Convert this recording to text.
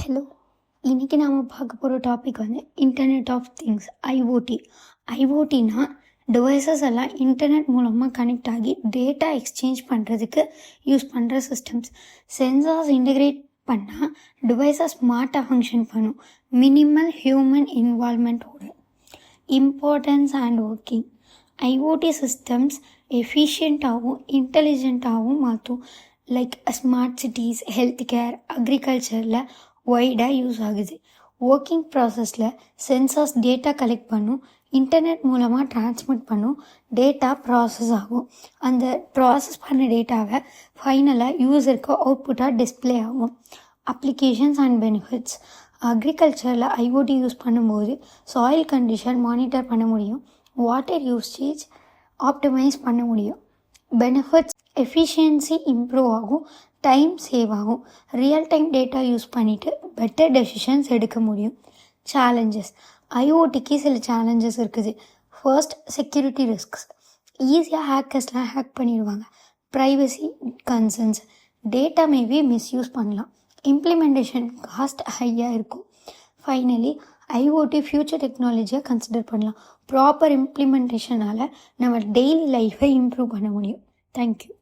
Hello. இன்றைக்கி நாம் பார்க்க போகிற topic internet of things, IoT. ஐஓடினா டிவைசஸ் எல்லாம் இன்டர்நெட் மூலமாக கனெக்ட் ஆகி டேட்டா எக்ஸ்சேஞ்ச் பண்ணுறதுக்கு யூஸ் பண்ணுற சிஸ்டம்ஸ். சென்சார்ஸ் இன்டகிரேட் பண்ணால் டிவைஸஸ் ஸ்மார்ட்டாக ஃபங்க்ஷன் பண்ணும், மினிமல் ஹியூமன் இன்வால்மெண்ட்டோட. Importance and working. IoT systems எஃபிஷியண்ட்டாகவும் இன்டெலிஜென்ட்டாகவும் மாற்றும். Like smart cities, health care, அக்ரிகல்ச்சரில் வைடாக யூஸ் ஆகுது. ஒர்க்கிங் ப்ராசஸில் சென்சார்ஸ் டேட்டா கலெக்ட் பண்ணும், இன்டர்நெட் மூலமாக ட்ரான்ஸ்மிட் பண்ணும், டேட்டா ப்ராசஸ் ஆகும். அந்த ப்ராசஸ் பண்ண டேட்டாவை ஃபைனலாக யூஸருக்கு அவுட்புட்டாக டிஸ்பிளே ஆகும். Applications and benefits. அக்ரிகல்ச்சரில் ஐஓடி யூஸ் பண்ணும்போது சாயில் கண்டிஷன் மானிட்டர் பண்ண முடியும், வாட்டர் யூசேஜ் ஆப்டிமைஸ் பண்ண முடியும். பெனிஃபிட்ஸ்: எஃபிஷியன்சி இம்ப்ரூவ் ஆகும், டைம் சேவ் ஆகும், ரியல் டைம் டேட்டா யூஸ் பண்ணிவிட்டு பெட்டர் டெசிஷன்ஸ் எடுக்க முடியும். சேலஞ்சஸ்: ஐஓடிக்கு சில சேலஞ்சஸ் இருக்குது. First, security risks. ஈஸியாக ஹேக்கர்ஸ்லாம் ஹேக் பண்ணிடுவாங்க. Privacy concerns, data maybe misuse பண்ணலாம். இம்ப்ளிமெண்டேஷன் காஸ்ட் ஹையாக இருக்கும். ஃபைனலி, ஐஓடி ஃப்யூச்சர் டெக்னாலஜியாக கன்சிடர் பண்ணலாம். ப்ராப்பர் இம்ப்ளிமெண்டேஷனால் நம்ம டெய்லி லைஃப்பை இம்ப்ரூவ் பண்ண முடியும். தேங்க்யூ.